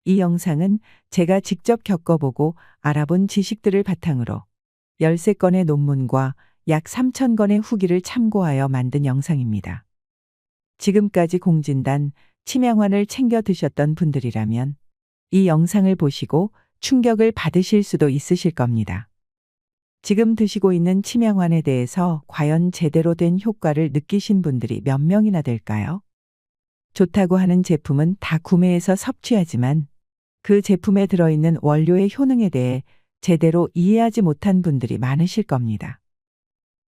이 영상은 제가 직접 겪어보고 알아본 지식들을 바탕으로 13건의 논문과 약 3,000건의 후기를 참고하여 만든 영상입니다. 지금까지 공진단, 침양환을 챙겨 드셨던 분들이라면 이 영상을 보시고 충격을 받으실 수도 있으실 겁니다. 지금 드시고 있는 침양환에 대해서 과연 제대로 된 효과를 느끼신 분들이 몇 명이나 될까요? 좋다고 하는 제품은 다 구매해서 섭취하지만 그 제품에 들어있는 원료의 효능에 대해 제대로 이해하지 못한 분들이 많으실 겁니다.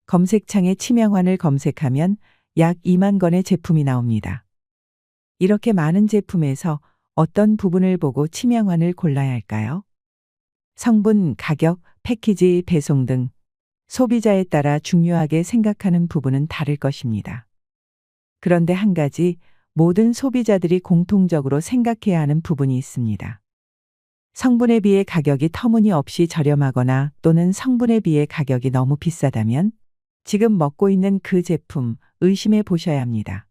검색창에 침양환을 검색하면 약 2만 건의 제품이 나옵니다. 이렇게 많은 제품에서 어떤 부분을 보고 침양환을 골라야 할까요? 성분, 가격, 패키지, 배송 등 소비자에 따라 중요하게 생각하는 부분은 다를 것입니다. 그런데 한 가지 모든 소비자들이 공통적으로 생각해야 하는 부분이 있습니다. 성분에 비해 가격이 터무니없이 저렴하거나 또는 성분에 비해 가격이 너무 비싸다면 지금 먹고 있는 그 제품 의심해 보셔야 합니다.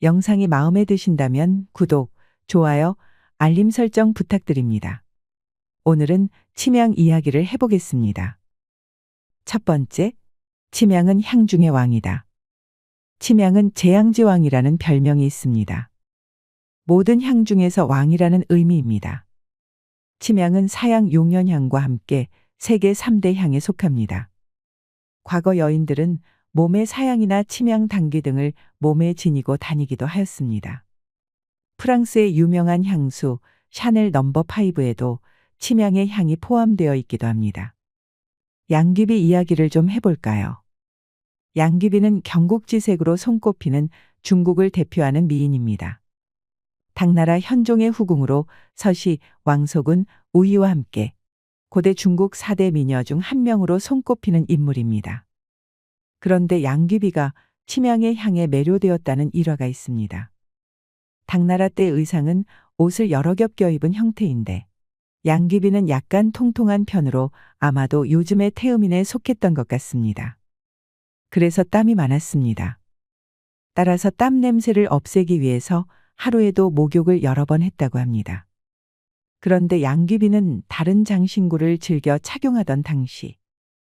영상이 마음에 드신다면 구독, 좋아요, 알림 설정 부탁드립니다. 오늘은 침양 이야기를 해보겠습니다. 첫 번째, 침양은 향 중의 왕이다. 침양은 제향지왕이라는 별명이 있습니다. 모든 향 중에서 왕이라는 의미입니다. 침양은 사양 용연향과 함께 세계 3대 향에 속합니다. 과거 여인들은 몸의 사양이나 침양 당귀 등을 몸에 지니고 다니기도 하였습니다. 프랑스의 유명한 향수 샤넬 넘버 5에도 침양의 향이 포함되어 있기도 합니다. 양귀비 이야기를 좀 해볼까요? 양귀비는 경국지색으로 손꼽히는 중국을 대표하는 미인입니다. 당나라 현종의 후궁으로 서시, 왕소군, 우희와 함께 고대 중국 4대 미녀 중 한 명으로 손꼽히는 인물입니다. 그런데 양귀비가 침양의 향에 매료되었다는 일화가 있습니다. 당나라 때 의상은 옷을 여러 겹 껴입은 형태인데 양귀비는 약간 통통한 편으로 아마도 요즘의 태음인에 속했던 것 같습니다. 그래서 땀이 많았습니다. 따라서 땀 냄새를 없애기 위해서 하루에도 목욕을 여러 번 했다고 합니다. 그런데 양귀비는 다른 장신구를 즐겨 착용하던 당시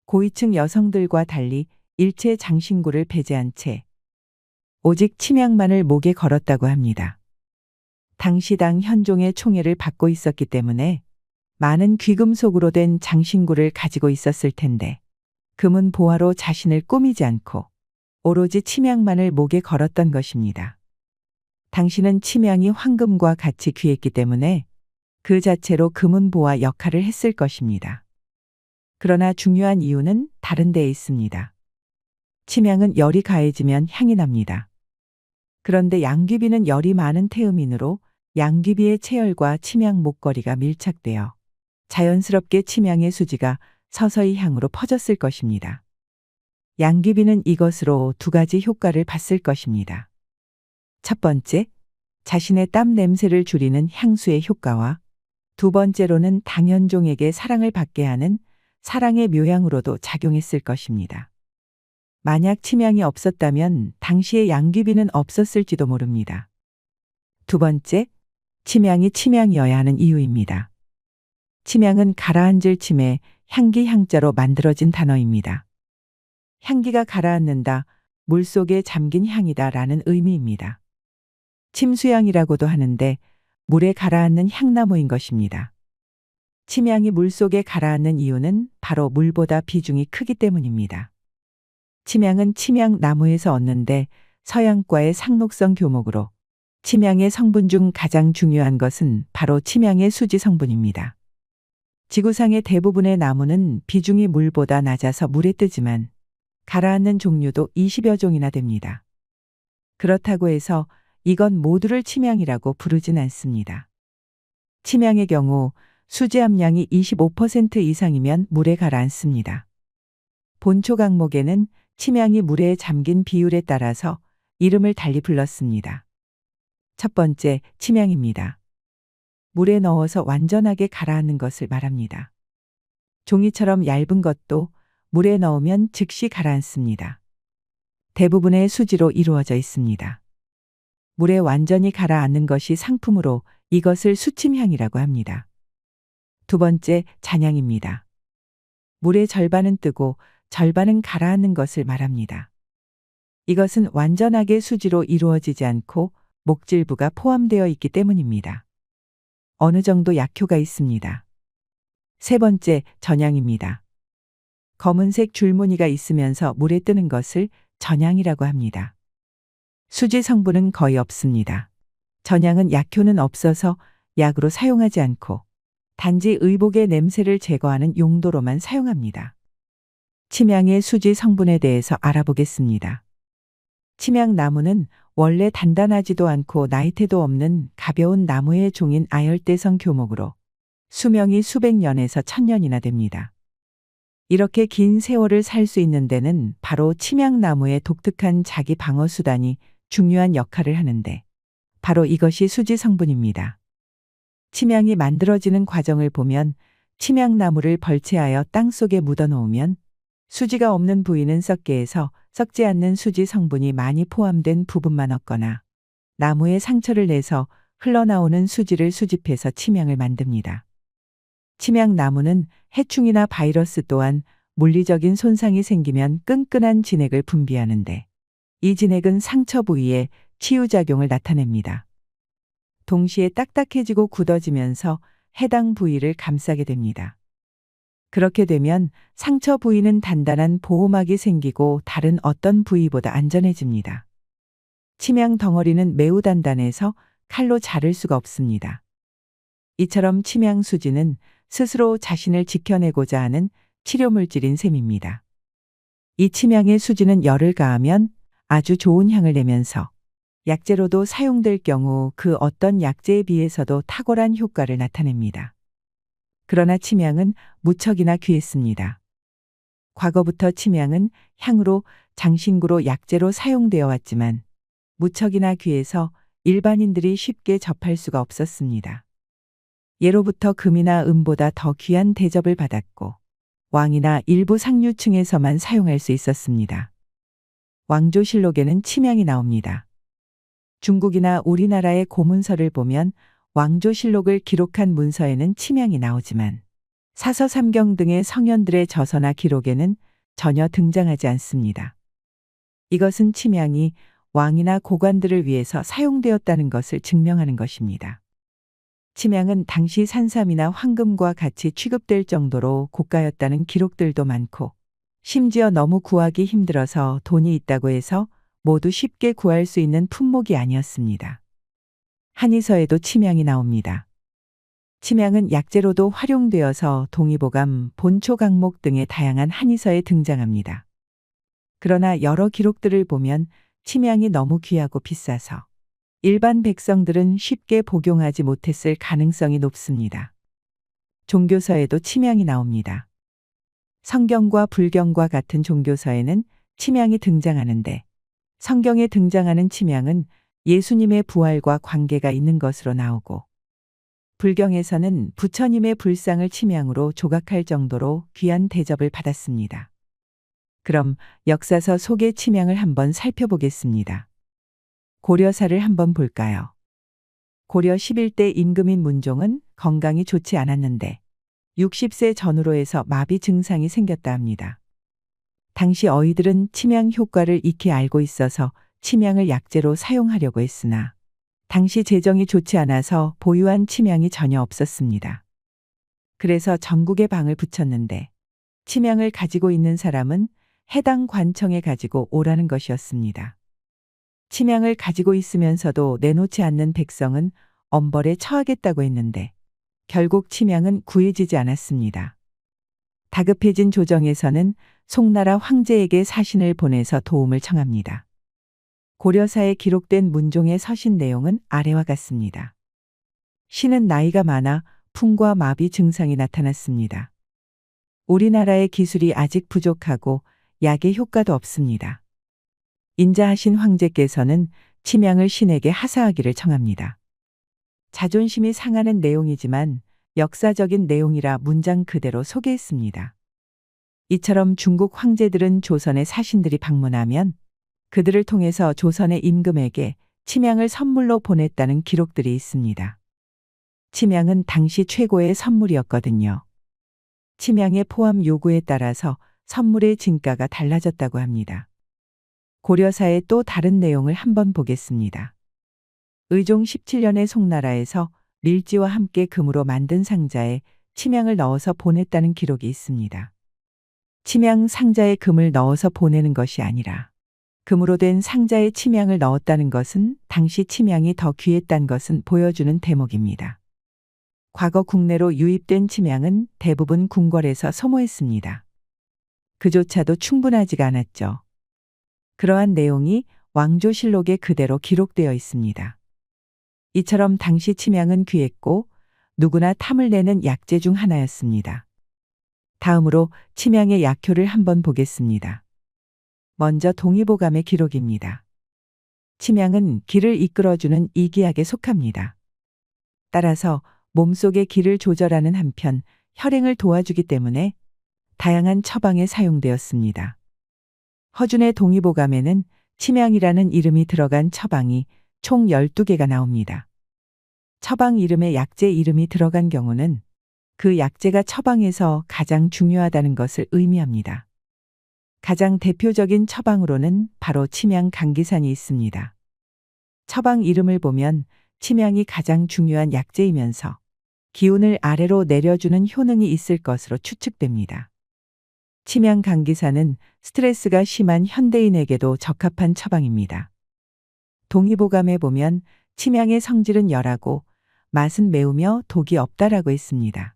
고위층 여성들과 달리 일체 장신구를 배제한 채 오직 침양만을 목에 걸었다고 합니다. 당시 당 현종의 총애를 받고 있었기 때문에 많은 귀금속으로 된 장신구를 가지고 있었을 텐데 금은 보화로 자신을 꾸미지 않고 오로지 침양만을 목에 걸었던 것입니다. 당시는 침양이 황금과 같이 귀했기 때문에 그 자체로 금은 보화 역할을 했을 것입니다. 그러나 중요한 이유는 다른 데에 있습니다. 침양은 열이 가해지면 향이 납니다. 그런데 양귀비는 열이 많은 태음인으로 양귀비의 체열과 침양 목걸이가 밀착되어 자연스럽게 침양의 수지가 서서히 향으로 퍼졌을 것입니다. 양귀비는 이것으로 두 가지 효과를 봤을 것입니다. 첫 번째, 자신의 땀 냄새를 줄이는 향수의 효과와 두 번째로는 당현종에게 사랑을 받게 하는 사랑의 묘향으로도 작용했을 것입니다. 만약 침양이 없었다면 당시의 양귀비는 없었을지도 모릅니다. 두 번째, 침양이 침양이어야 하는 이유입니다. 침양은 가라앉을 침에 향기 향자로 만들어진 단어입니다. 향기가 가라앉는다, 물속에 잠긴 향이다 라는 의미입니다. 침수향이라고도 하는데 물에 가라앉는 향나무인 것입니다. 침양이 물속에 가라앉는 이유는 바로 물보다 비중이 크기 때문입니다. 침양은 침양나무에서 얻는데 서양과의 상록성 교목으로 침양의 성분 중 가장 중요한 것은 바로 침양의 수지 성분입니다. 지구상의 대부분의 나무는 비중이 물보다 낮아서 물에 뜨지만 가라앉는 종류도 20여 종이나 됩니다. 그렇다고 해서 이건 모두를 침양이라고 부르진 않습니다. 침양의 경우 수지 함량이 25% 이상이면 물에 가라앉습니다. 본초 강목에는 침양이 물에 잠긴 비율에 따라서 이름을 달리 불렀습니다. 첫 번째, 침양입니다. 물에 넣어서 완전하게 가라앉는 것을 말합니다. 종이처럼 얇은 것도 물에 넣으면 즉시 가라앉습니다. 대부분의 수지로 이루어져 있습니다. 물에 완전히 가라앉는 것이 상품으로 이것을 수침향이라고 합니다. 두 번째, 잔향입니다. 물의 절반은 뜨고 절반은 가라앉는 것을 말합니다. 이것은 완전하게 수지로 이루어지지 않고 목질부가 포함되어 있기 때문입니다. 어느 정도 약효가 있습니다. 세 번째, 전향입니다. 검은색 줄무늬가 있으면서 물에 뜨는 것을 전향이라고 합니다. 수지 성분은 거의 없습니다. 전향은 약효는 없어서 약으로 사용하지 않고 단지 의복의 냄새를 제거하는 용도로만 사용합니다. 침향의 수지 성분에 대해서 알아보겠습니다. 침향나무는 원래 단단하지도 않고 나이테도 없는 가벼운 나무의 종인 아열대성 교목으로 수명이 수백 년에서 천년이나 됩니다. 이렇게 긴 세월을 살 수 있는 데는 바로 침향나무의 독특한 자기 방어 수단이 중요한 역할을 하는데 바로 이것이 수지 성분입니다. 침향이 만들어지는 과정을 보면 침향나무를 벌채하여 땅속에 묻어놓으면 수지가 없는 부위는 썩게 해서 썩지 않는 수지 성분이 많이 포함된 부분만 얻거나 나무에 상처를 내서 흘러나오는 수지를 수집해서 침향을 만듭니다. 침향나무는 해충이나 바이러스 또한 물리적인 손상이 생기면 끈끈한 진액을 분비하는데 이 진액은 상처 부위에 치유작용을 나타냅니다. 동시에 딱딱해지고 굳어지면서 해당 부위를 감싸게 됩니다. 그렇게 되면 상처 부위는 단단한 보호막이 생기고 다른 어떤 부위보다 안전해집니다. 침향 덩어리는 매우 단단해서 칼로 자를 수가 없습니다. 이처럼 침향 수지는 스스로 자신을 지켜내고자 하는 치료물질인 셈입니다. 이 침향의 수지는 열을 가하면 아주 좋은 향을 내면서 약재로도 사용될 경우 그 어떤 약재에 비해서도 탁월한 효과를 나타냅니다. 그러나 침향은 무척이나 귀했습니다. 과거부터 침향은 향으로, 장신구로, 약재로 사용되어 왔지만 무척이나 귀해서 일반인들이 쉽게 접할 수가 없었습니다. 예로부터 금이나 은보다 더 귀한 대접을 받았고 왕이나 일부 상류층에서만 사용할 수 있었습니다. 왕조실록에는 침향이 나옵니다. 중국이나 우리나라의 고문서를 보면 왕조실록을 기록한 문서에는 침향이 나오지만 사서삼경 등의 성현들의 저서나 기록에는 전혀 등장하지 않습니다. 이것은 침향이 왕이나 고관들을 위해서 사용되었다는 것을 증명하는 것입니다. 침향은 당시 산삼이나 황금과 같이 취급될 정도로 고가였다는 기록들도 많고 심지어 너무 구하기 힘들어서 돈이 있다고 해서 모두 쉽게 구할 수 있는 품목이 아니었습니다. 한의서에도 침향이 나옵니다. 침향은 약재로도 활용되어서 동의보감, 본초강목 등의 다양한 한의서에 등장합니다. 그러나 여러 기록들을 보면 침향이 너무 귀하고 비싸서 일반 백성들은 쉽게 복용하지 못했을 가능성이 높습니다. 종교서에도 침향이 나옵니다. 성경과 불경과 같은 종교서에는 침향이 등장하는데 성경에 등장하는 침향은 예수님의 부활과 관계가 있는 것으로 나오고 불경에서는 부처님의 불상을 침향으로 조각할 정도로 귀한 대접을 받았습니다. 그럼 역사서 속의 침향을 한번 살펴보겠습니다. 고려사를 한번 볼까요? 고려 11대 임금인 문종은 건강이 좋지 않았는데 60세 전후로 해서 마비 증상이 생겼다 합니다. 당시 어이들은 침향 효과를 익히 알고 있어서 침향을 약재로 사용하려고 했으나 당시 재정이 좋지 않아서 보유한 침향이 전혀 없었습니다. 그래서 전국에 방을 붙였는데 침향을 가지고 있는 사람은 해당 관청에 가지고 오라는 것이었습니다. 침향을 가지고 있으면서도 내놓지 않는 백성은 엄벌에 처하겠다고 했는데 결국 침향은 구해지지 않았습니다. 다급해진 조정에서는 송나라 황제에게 사신을 보내서 도움을 청합니다. 고려사에 기록된 문종의 서신 내용은 아래와 같습니다. 신은 나이가 많아 풍과 마비 증상이 나타났습니다. 우리나라의 기술이 아직 부족하고 약의 효과도 없습니다. 인자하신 황제께서는 침향을 신에게 하사하기를 청합니다. 자존심이 상하는 내용이지만 역사적인 내용이라 문장 그대로 소개했습니다. 이처럼 중국 황제들은 조선의 사신들이 방문하면 그들을 통해서 조선의 임금에게 침향을 선물로 보냈다는 기록들이 있습니다. 침향은 당시 최고의 선물이었거든요. 침향의 포함 요구에 따라서 선물의 진가가 달라졌다고 합니다. 고려사의 또 다른 내용을 한번 보겠습니다. 의종 17년의 송나라에서 릴지와 함께 금으로 만든 상자에 침향을 넣어서 보냈다는 기록이 있습니다. 침향 상자에 금을 넣어서 보내는 것이 아니라 금으로 된 상자에 침향을 넣었다는 것은 당시 침향이 더 귀했다는 것은 보여주는 대목입니다. 과거 국내로 유입된 침향은 대부분 궁궐에서 소모했습니다. 그조차도 충분하지가 않았죠. 그러한 내용이 왕조실록에 그대로 기록되어 있습니다. 이처럼 당시 침향은 귀했고 누구나 탐을 내는 약재 중 하나였습니다. 다음으로 침향의 약효를 한번 보겠습니다. 먼저 동의보감의 기록입니다. 침향은 기를 이끌어주는 이기약에 속합니다. 따라서 몸속의 기를 조절하는 한편 혈행을 도와주기 때문에 다양한 처방에 사용되었습니다. 허준의 동의보감에는 침향이라는 이름이 들어간 처방이 총 12개가 나옵니다. 처방 이름에 약재 이름이 들어간 경우는 그 약재가 처방에서 가장 중요하다는 것을 의미합니다. 가장 대표적인 처방으로는 바로 침향 감기산이 있습니다. 처방 이름을 보면 침향이 가장 중요한 약재이면서 기운을 아래로 내려주는 효능이 있을 것으로 추측됩니다. 침향 감기산은 스트레스가 심한 현대인에게도 적합한 처방입니다. 동의보감에 보면 침향의 성질은 열하고 맛은 매우며 독이 없다라고 했습니다.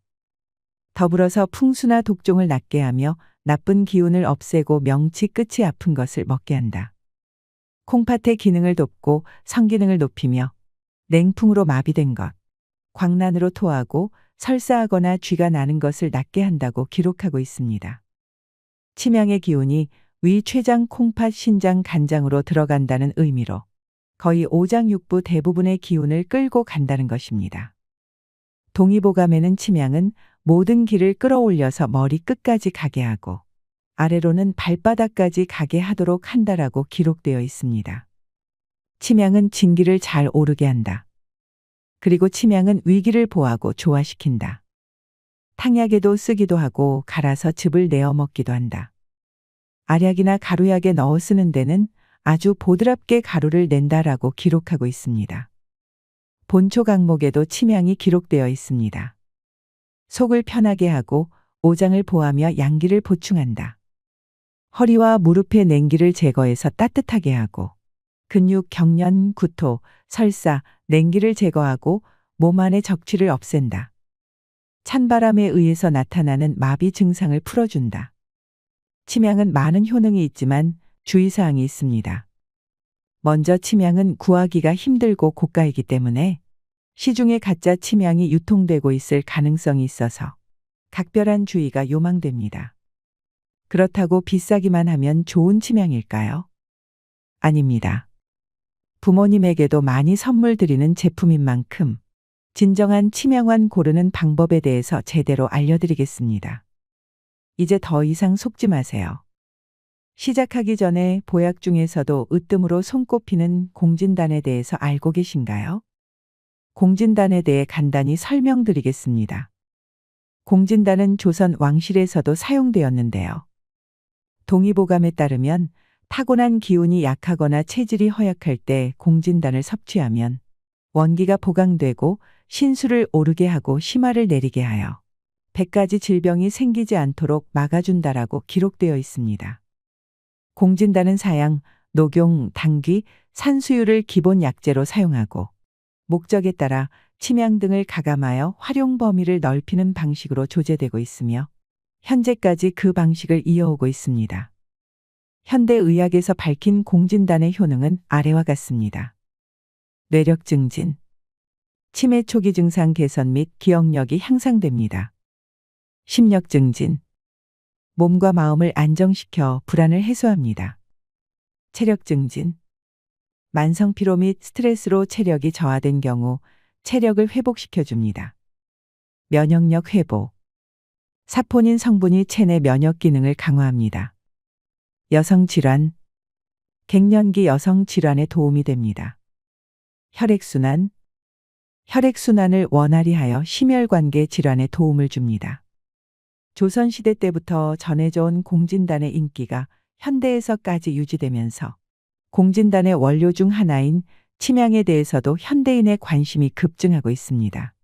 더불어서 풍수나 독종을 낫게 하며 나쁜 기운을 없애고 명치 끝이 아픈 것을 먹게 한다. 콩팥의 기능을 돕고 성기능을 높이며 냉풍으로 마비된 것, 광난으로 토하고 설사하거나 쥐가 나는 것을 낫게 한다고 기록하고 있습니다. 침향의 기운이 위, 췌장, 콩팥, 신장, 간장으로 들어간다는 의미로 거의 오장육부 대부분의 기운을 끌고 간다는 것입니다. 동의보감에는 침향은 모든 기를 끌어올려서 머리 끝까지 가게 하고 아래로는 발바닥까지 가게 하도록 한다라고 기록되어 있습니다. 침향은 진기를 잘 오르게 한다. 그리고 침향은 위기를 보하고 조화시킨다. 탕약에도 쓰기도 하고 갈아서 즙을 내어 먹기도 한다. 알약이나 가루약에 넣어 쓰는 데는 아주 보드랍게 가루를 낸다라고 기록하고 있습니다. 본초 강목에도 침향이 기록되어 있습니다. 속을 편하게 하고 오장을 보하며 양기를 보충한다. 허리와 무릎의 냉기를 제거해서 따뜻하게 하고 근육, 경련, 구토, 설사, 냉기를 제거하고 몸 안의 적취를 없앤다. 찬바람에 의해서 나타나는 마비 증상을 풀어준다. 침향은 많은 효능이 있지만 주의사항이 있습니다. 먼저 침향은 구하기가 힘들고 고가이기 때문에 시중에 가짜 침향이 유통되고 있을 가능성이 있어서 각별한 주의가 요망됩니다. 그렇다고 비싸기만 하면 좋은 침향일까요? 아닙니다. 부모님에게도 많이 선물 드리는 제품인 만큼 진정한 침향환 고르는 방법에 대해서 제대로 알려드리겠습니다. 이제 더 이상 속지 마세요. 시작하기 전에 보약 중에서도 으뜸으로 손꼽히는 공진단에 대해서 알고 계신가요? 공진단에 대해 간단히 설명드리겠습니다. 공진단은 조선 왕실에서도 사용되었는데요. 동의보감에 따르면 타고난 기운이 약하거나 체질이 허약할 때 공진단을 섭취하면 원기가 보강되고 신수를 오르게 하고 심화를 내리게 하여 100가지 질병이 생기지 않도록 막아준다라고 기록되어 있습니다. 공진단은 사양, 녹용, 당귀, 산수유를 기본 약재로 사용하고 목적에 따라 침향 등을 가감하여 활용 범위를 넓히는 방식으로 조제되고 있으며 현재까지 그 방식을 이어오고 있습니다. 현대의학에서 밝힌 공진단의 효능은 아래와 같습니다. 뇌력 증진, 치매 초기 증상 개선 및 기억력이 향상됩니다. 심력 증진, 몸과 마음을 안정시켜 불안을 해소합니다. 체력 증진, 만성 피로 및 스트레스로 체력이 저하된 경우 체력을 회복시켜줍니다. 면역력 회복, 사포닌 성분이 체내 면역 기능을 강화합니다. 여성 질환, 갱년기 여성 질환에 도움이 됩니다. 혈액순환, 혈액순환을 원활히 하여 심혈관계 질환에 도움을 줍니다. 조선시대 때부터 전해져 온 공진단의 인기가 현대에서까지 유지되면서 공진단의 원료 중 하나인 침향에 대해서도 현대인의 관심이 급증하고 있습니다.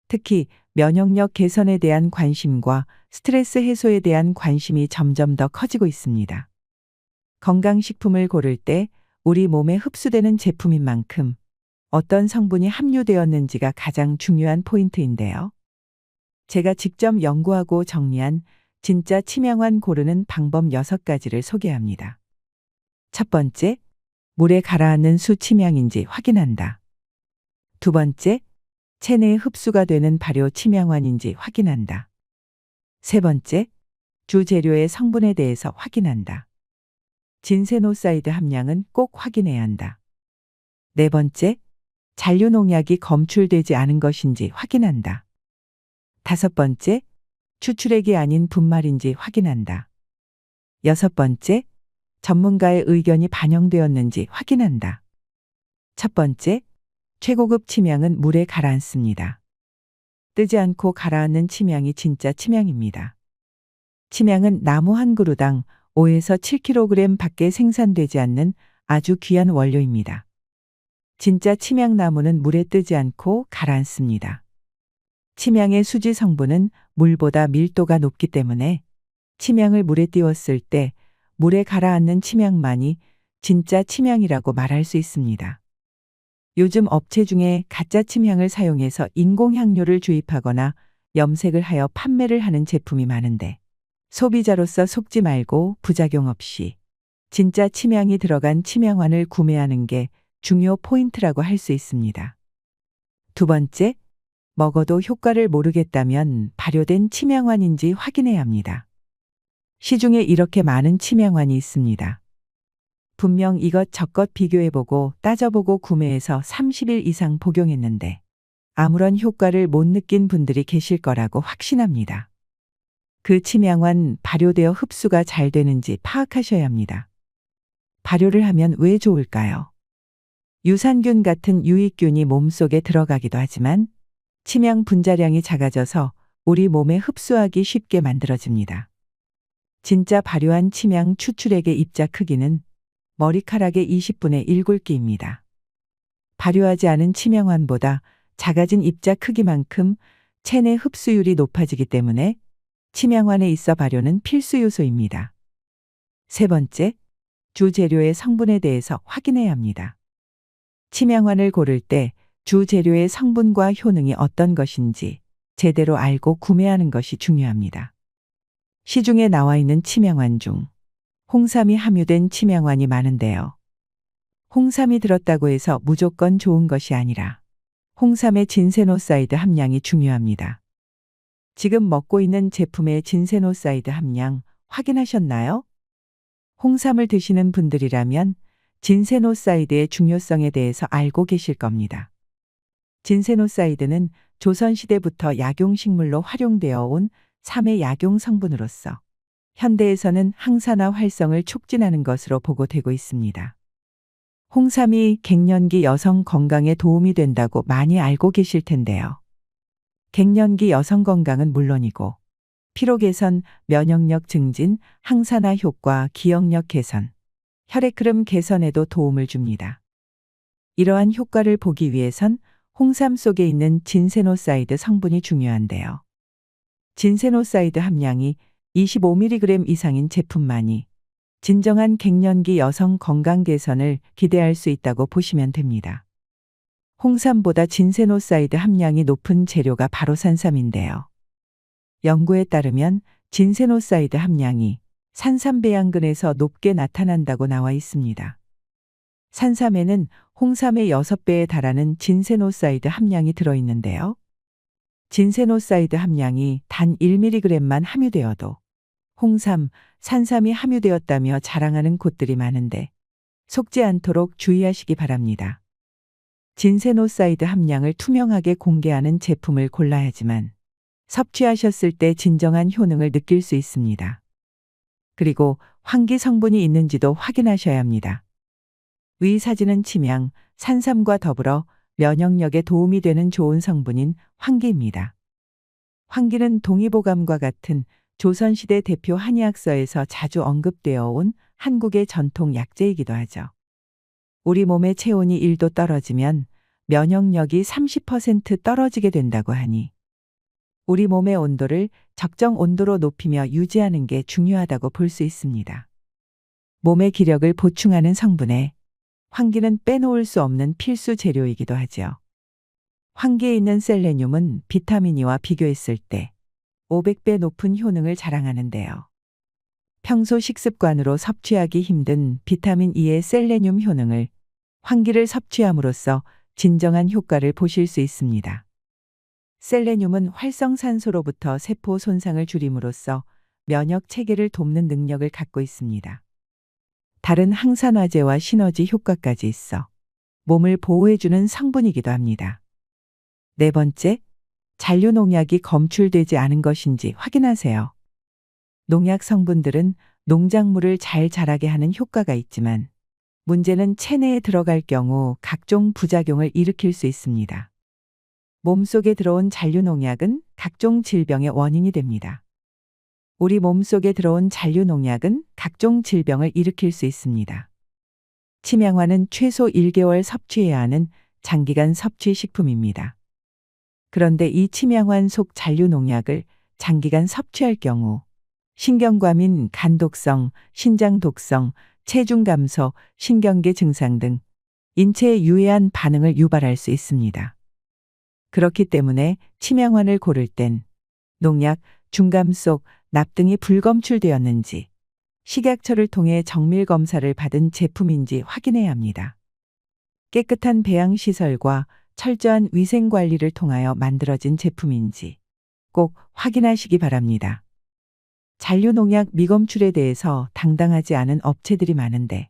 특히 면역력 개선에 대한 관심과 스트레스 해소에 대한 관심이 점점 더 커지고 있습니다. 건강식품을 고를 때 우리 몸에 흡수되는 제품인 만큼 어떤 성분이 함유되었는지가 가장 중요한 포인트인데요. 제가 직접 연구하고 정리한 진짜 침향환 고르는 방법 6가지를 소개합니다. 첫 번째, 물에 가라앉는 수 침향인지 확인한다. 두 번째, 체내에 흡수가 되는 발효 침향환인지 확인한다. 세 번째, 주재료의 성분에 대해서 확인한다. 진세노사이드 함량은 꼭 확인해야 한다. 네 번째, 잔류농약이 검출되지 않은 것인지 확인한다. 다섯 번째, 추출액이 아닌 분말인지 확인한다. 여섯 번째, 전문가의 의견이 반영되었는지 확인한다. 첫 번째, 최고급 침향은 물에 가라앉습니다. 뜨지 않고 가라앉는 침향이 진짜 침향입니다. 침향은 나무 한 그루당 5에서 7kg 밖에 생산되지 않는 아주 귀한 원료입니다. 진짜 침향나무는 물에 뜨지 않고 가라앉습니다. 침향의 수지 성분은 물보다 밀도가 높기 때문에 침향을 물에 띄웠을 때 물에 가라앉는 침향만이 진짜 침향이라고 말할 수 있습니다. 요즘 업체 중에 가짜 침향을 사용해서 인공향료를 주입하거나 염색을 하여 판매를 하는 제품이 많은데 소비자로서 속지 말고 부작용 없이 진짜 침향이 들어간 침향환을 구매하는 게 중요 포인트라고 할 수 있습니다. 두 번째, 먹어도 효과를 모르겠다면 발효된 침향환인지 확인해야 합니다. 시중에 이렇게 많은 침향환이 있습니다. 분명 이것저것 비교해보고 따져보고 구매해서 30일 이상 복용했는데 아무런 효과를 못 느낀 분들이 계실 거라고 확신합니다. 그 침향환 발효되어 흡수가 잘 되는지 파악하셔야 합니다. 발효를 하면 왜 좋을까요? 유산균 같은 유익균이 몸속에 들어가기도 하지만 침향 분자량이 작아져서 우리 몸에 흡수하기 쉽게 만들어집니다. 진짜 발효한 침향 추출액의 입자 크기는 머리카락의 20분의 1굵기입니다. 발효하지 않은 침향환보다 작아진 입자 크기만큼 체내 흡수율이 높아지기 때문에 침향환에 있어 발효는 필수 요소입니다. 세 번째, 주재료의 성분에 대해서 확인해야 합니다. 침향환을 고를 때 주재료의 성분과 효능이 어떤 것인지 제대로 알고 구매하는 것이 중요합니다. 시중에 나와 있는 침향환 중 홍삼이 함유된 침향환이 많은데요. 홍삼이 들었다고 해서 무조건 좋은 것이 아니라 홍삼의 진세노사이드 함량이 중요합니다. 지금 먹고 있는 제품의 진세노사이드 함량 확인하셨나요? 홍삼을 드시는 분들이라면 진세노사이드의 중요성에 대해서 알고 계실 겁니다. 진세노사이드는 조선시대부터 약용식물로 활용되어 온 3의 약용 성분으로서 현대에서는 항산화 활성을 촉진하는 것으로 보고되고 있습니다. 홍삼이 갱년기 여성 건강에 도움이 된다고 많이 알고 계실 텐데요. 갱년기 여성 건강은 물론이고 피로 개선, 면역력 증진, 항산화 효과, 기억력 개선, 혈액 흐름 개선에도 도움을 줍니다. 이러한 효과를 보기 위해선 홍삼 속에 있는 진세노사이드 성분이 중요한데요. 진세노사이드 함량이 25mg 이상인 제품만이 진정한 갱년기 여성 건강 개선을 기대할 수 있다고 보시면 됩니다. 홍삼보다 진세노사이드 함량이 높은 재료가 바로 산삼인데요. 연구에 따르면 진세노사이드 함량이 산삼배양근에서 높게 나타난다고 나와 있습니다. 산삼에는 홍삼의 6배에 달하는 진세노사이드 함량이 들어있는데요. 진세노사이드 함량이 단 1mg만 함유되어도 홍삼, 산삼이 함유되었다며 자랑하는 곳들이 많은데 속지 않도록 주의하시기 바랍니다. 진세노사이드 함량을 투명하게 공개하는 제품을 골라야지만 섭취하셨을 때 진정한 효능을 느낄 수 있습니다. 그리고 환기 성분이 있는지도 확인하셔야 합니다. 위 사진은 침향, 산삼과 더불어 면역력에 도움이 되는 좋은 성분인 황기입니다. 황기는 동의보감과 같은 조선시대 대표 한의학서에서 자주 언급되어 온 한국의 전통 약재이기도 하죠. 우리 몸의 체온이 1도 떨어지면 면역력이 30% 떨어지게 된다고 하니 우리 몸의 온도를 적정 온도로 높이며 유지하는 게 중요하다고 볼 수 있습니다. 몸의 기력을 보충하는 성분에 황기는 빼놓을 수 없는 필수 재료이기도 하지요. 황기에 있는 셀레늄은 비타민 E와 비교했을 때 500배 높은 효능을 자랑하는데요. 평소 식습관으로 섭취하기 힘든 비타민 E의 셀레늄 효능을 황기를 섭취함으로써 진정한 효과를 보실 수 있습니다. 셀레늄은 활성산소로부터 세포 손상을 줄임으로써 면역 체계를 돕는 능력을 갖고 있습니다. 다른 항산화제와 시너지 효과까지 있어 몸을 보호해주는 성분이기도 합니다. 네 번째, 잔류 농약이 검출되지 않은 것인지 확인하세요. 농약 성분들은 농작물을 잘 자라게 하는 효과가 있지만 문제는 체내에 들어갈 경우 각종 부작용을 일으킬 수 있습니다. 몸속에 들어온 잔류 농약은 각종 질병의 원인이 됩니다. 우리 몸속에 들어온 잔류 농약은 각종 질병을 일으킬 수 있습니다. 치명화는 최소 1개월 섭취해야 하는 장기간 섭취 식품입니다. 그런데 이 치명환 속 잔류 농약을 장기간 섭취할 경우 신경과민, 간독성, 신장독성, 체중 감소, 신경계 증상 등 인체에 유해한 반응을 유발할 수 있습니다. 그렇기 때문에 치명환을 고를 땐 농약, 중감 속 납 등이 불검출되었는지 식약처를 통해 정밀 검사를 받은 제품인지 확인해야 합니다. 깨끗한 배양시설과 철저한 위생관리를 통하여 만들어진 제품인지 꼭 확인하시기 바랍니다. 잔류농약 미검출에 대해서 당당하지 않은 업체들이 많은데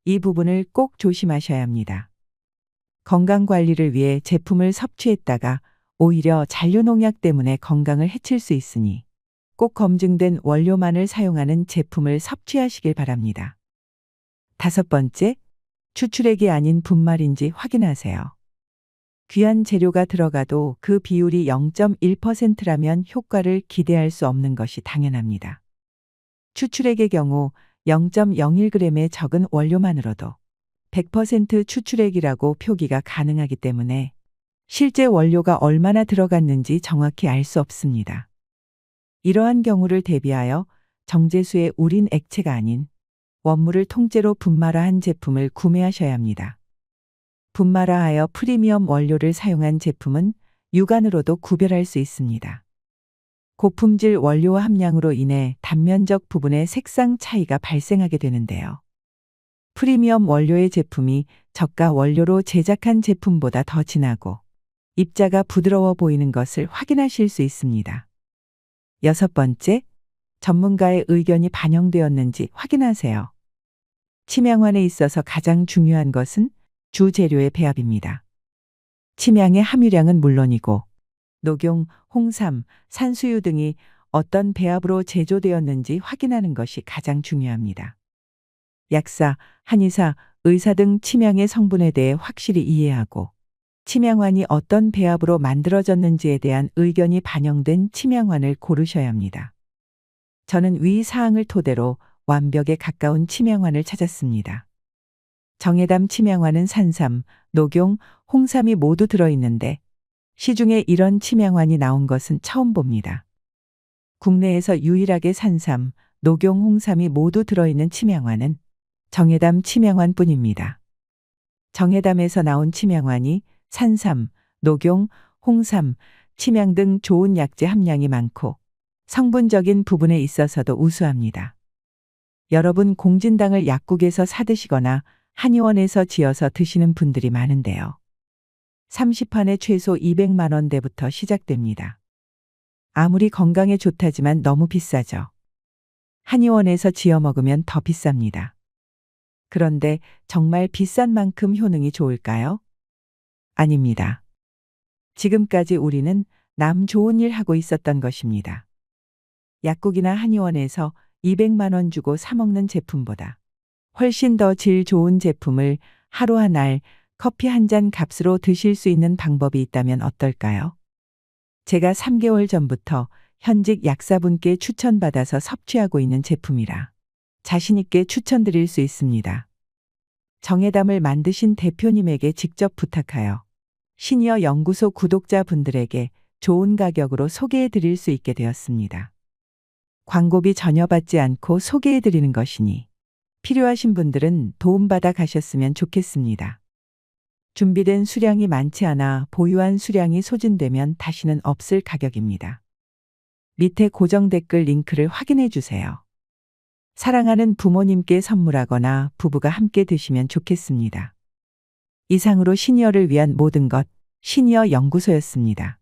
이 부분을 꼭 조심하셔야 합니다. 건강관리를 위해 제품을 섭취했다가 오히려 잔류농약 때문에 건강을 해칠 수 있으니 꼭 검증된 원료만을 사용하는 제품을 섭취하시길 바랍니다. 다섯 번째, 추출액이 아닌 분말인지 확인하세요. 귀한 재료가 들어가도 그 비율이 0.1%라면 효과를 기대할 수 없는 것이 당연합니다. 추출액의 경우 0.01g의 적은 원료만으로도 100% 추출액이라고 표기가 가능하기 때문에 실제 원료가 얼마나 들어갔는지 정확히 알 수 없습니다. 이러한 경우를 대비하여 정제수의 우린 액체가 아닌 원물을 통째로 분말화한 제품을 구매하셔야 합니다. 분말화하여 프리미엄 원료를 사용한 제품은 육안으로도 구별할 수 있습니다. 고품질 원료 함량으로 인해 단면적 부분의 색상 차이가 발생하게 되는데요. 프리미엄 원료의 제품이 저가 원료로 제작한 제품보다 더 진하고 입자가 부드러워 보이는 것을 확인하실 수 있습니다. 여섯 번째, 전문가의 의견이 반영되었는지 확인하세요. 치명환에 있어서 가장 중요한 것은 주재료의 배합입니다. 치명의 함유량은 물론이고 녹용, 홍삼, 산수유 등이 어떤 배합으로 제조되었는지 확인하는 것이 가장 중요합니다. 약사, 한의사, 의사 등 치명의 성분에 대해 확실히 이해하고 치명환이 어떤 배합으로 만들어졌는지에 대한 의견이 반영된 치명환을 고르셔야 합니다. 저는 위 사항을 토대로 완벽에 가까운 치명환을 찾았습니다. 정해담 치명환은 산삼, 녹용, 홍삼이 모두 들어있는데 시중에 이런 치명환이 나온 것은 처음 봅니다. 국내에서 유일하게 산삼, 녹용, 홍삼이 모두 들어있는 치명환은 정해담 치명환뿐입니다. 정해담에서 나온 치명환이 산삼, 녹용, 홍삼, 치명 등 좋은 약재 함량이 많고 성분적인 부분에 있어서도 우수합니다. 여러분 공진당을 약국에서 사드시거나 한의원에서 지어서 드시는 분들이 많은데요. 30판에 최소 200만 원대부터 시작됩니다. 아무리 건강에 좋다지만 너무 비싸죠. 한의원에서 지어 먹으면 더 비쌉니다. 그런데 정말 비싼 만큼 효능이 좋을까요? 아닙니다. 지금까지 우리는 남 좋은 일 하고 있었던 것입니다. 약국이나 한의원에서 200만 원 주고 사 먹는 제품보다 훨씬 더 질 좋은 제품을 하루 한 알, 커피 한 잔 값으로 드실 수 있는 방법이 있다면 어떨까요? 제가 3개월 전부터 현직 약사분께 추천받아서 섭취하고 있는 제품이라 자신있게 추천드릴 수 있습니다. 정혜담을 만드신 대표님에게 직접 부탁하여 시니어 연구소 구독자분들에게 좋은 가격으로 소개해 드릴 수 있게 되었습니다. 광고비 전혀 받지 않고 소개해 드리는 것이니 필요하신 분들은 도움받아 가셨으면 좋겠습니다. 준비된 수량이 많지 않아 보유한 수량이 소진되면 다시는 없을 가격입니다. 밑에 고정 댓글 링크를 확인해 주세요. 사랑하는 부모님께 선물하거나 부부가 함께 드시면 좋겠습니다. 이상으로 시니어를 위한 모든 것, 시니어 연구소였습니다.